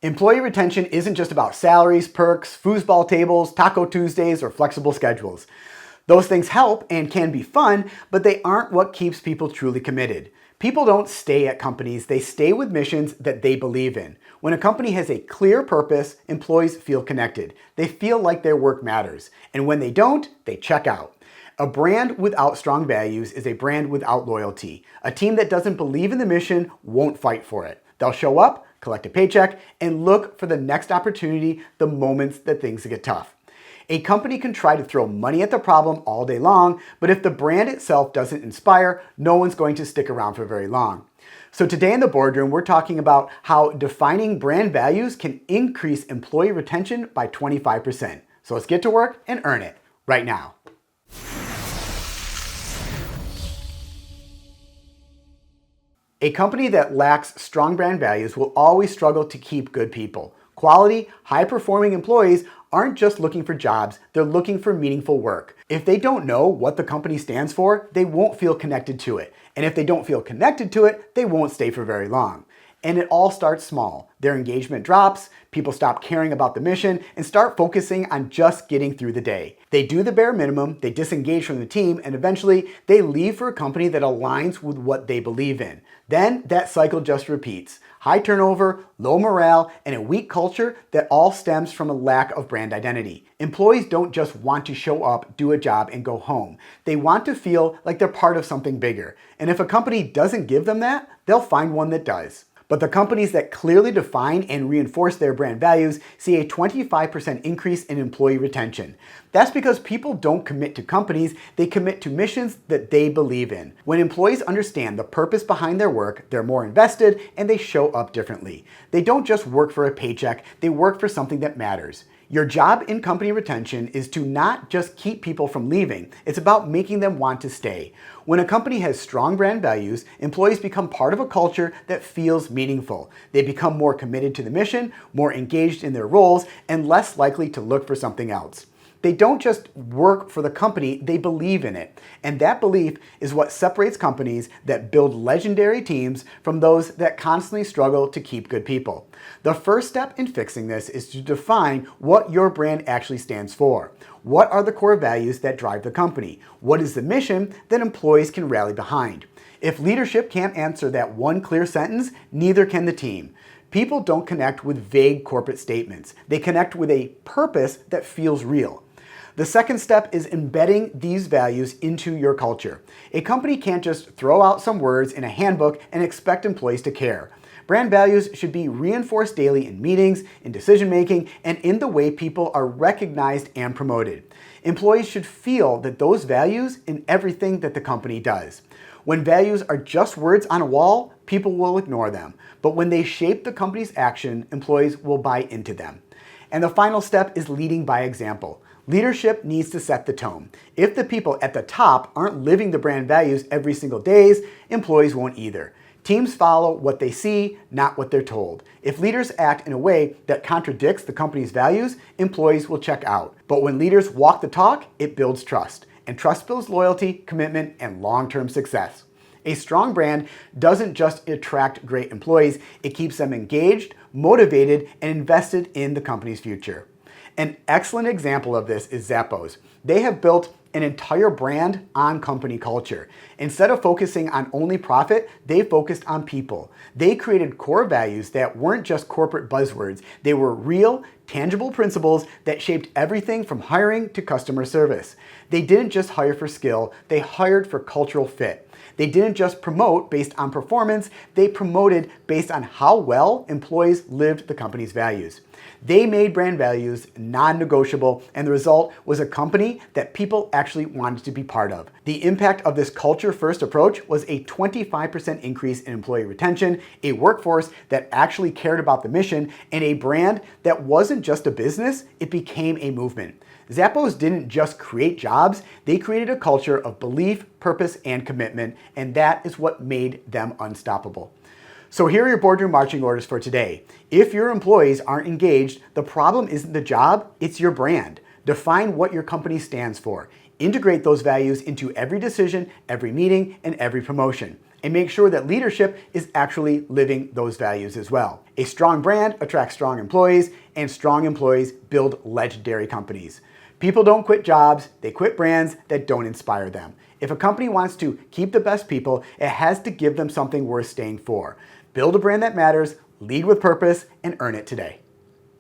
Employee retention isn't just about salaries, perks, foosball tables, Taco Tuesdays, or flexible schedules. Those things help and can be fun, but they aren't what keeps people truly committed. People don't stay at companies, they stay with missions that they believe in. When a company has a clear purpose, employees feel connected. They feel like their work matters. And when they don't, they check out. A brand without strong values is a brand without loyalty. A team that doesn't believe in the mission won't fight for it. They'll show up, collect a paycheck, and look for the next opportunity the moments that things get tough. A company can try to throw money at the problem all day long, but if the brand itself doesn't inspire, no one's going to stick around for very long. So today in the boardroom, we're talking about how defining brand values can increase employee retention by 25%. So let's get to work and earn it right now. A company that lacks strong brand values will always struggle to keep good people. Quality, high-performing employees aren't just looking for jobs, they're looking for meaningful work. If they don't know what the company stands for, they won't feel connected to it. And if they don't feel connected to it, they won't stay for very long. And it all starts small. Their engagement drops, people stop caring about the mission, and start focusing on just getting through the day. They do the bare minimum, they disengage from the team, and eventually they leave for a company that aligns with what they believe in. Then that cycle just repeats. High turnover, low morale, and a weak culture that all stems from a lack of brand identity. Employees don't just want to show up, do a job, and go home. They want to feel like they're part of something bigger. And if a company doesn't give them that, they'll find one that does. But the companies that clearly define and reinforce their brand values see a 25% increase in employee retention. That's because people don't commit to companies, they commit to missions that they believe in. When employees understand the purpose behind their work, they're more invested and they show up differently. They don't just work for a paycheck, they work for something that matters. Your job in company retention is to not just keep people from leaving, it's about making them want to stay. When a company has strong brand values, employees become part of a culture that feels meaningful. They become more committed to the mission, more engaged in their roles, and less likely to look for something else. They don't just work for the company, they believe in it. And that belief is what separates companies that build legendary teams from those that constantly struggle to keep good people. The first step in fixing this is to define what your brand actually stands for. What are the core values that drive the company? What is the mission that employees can rally behind? If leadership can't answer that one clear sentence, neither can the team. People don't connect with vague corporate statements. They connect with a purpose that feels real. The second step is embedding these values into your culture. A company can't just throw out some words in a handbook and expect employees to care. Brand values should be reinforced daily in meetings, in decision-making, and in the way people are recognized and promoted. Employees should feel that those values in everything that the company does. When values are just words on a wall, people will ignore them. But when they shape the company's action, employees will buy into them. And the final step is leading by example. Leadership needs to set the tone. If the people at the top aren't living the brand values every single day, employees won't either. Teams follow what they see, not what they're told. If leaders act in a way that contradicts the company's values, employees will check out. But when leaders walk the talk, it builds trust. And trust builds loyalty, commitment, and long-term success. A strong brand doesn't just attract great employees, it keeps them engaged, motivated, and invested in the company's future. An excellent example of this is Zappos. They have built an entire brand on company culture. Instead of focusing on only profit, they focused on people. They created core values that weren't just corporate buzzwords. They were real, tangible principles that shaped everything from hiring to customer service. They didn't just hire for skill, they hired for cultural fit. They didn't just promote based on performance, they promoted based on how well employees lived the company's values. They made brand values non-negotiable, and the result was a company that people actually wanted to be part of. The impact of this culture-first approach was a 25% increase in employee retention, a workforce that actually cared about the mission, and a brand that wasn't just a business, it became a movement. Zappos didn't just create jobs, they created a culture of belief, purpose, and commitment, and that is what made them unstoppable. So here are your boardroom marching orders for today. If your employees aren't engaged, the problem isn't the job, it's your brand. Define what your company stands for. Integrate those values into every decision, every meeting, and every promotion. and make sure that leadership is actually living those values as well. A strong brand attracts strong employees, and strong employees build legendary companies. People don't quit jobs, they quit brands that don't inspire them. If a company wants to keep the best people, it has to give them something worth staying for. Build a brand that matters, lead with purpose, and earn it today.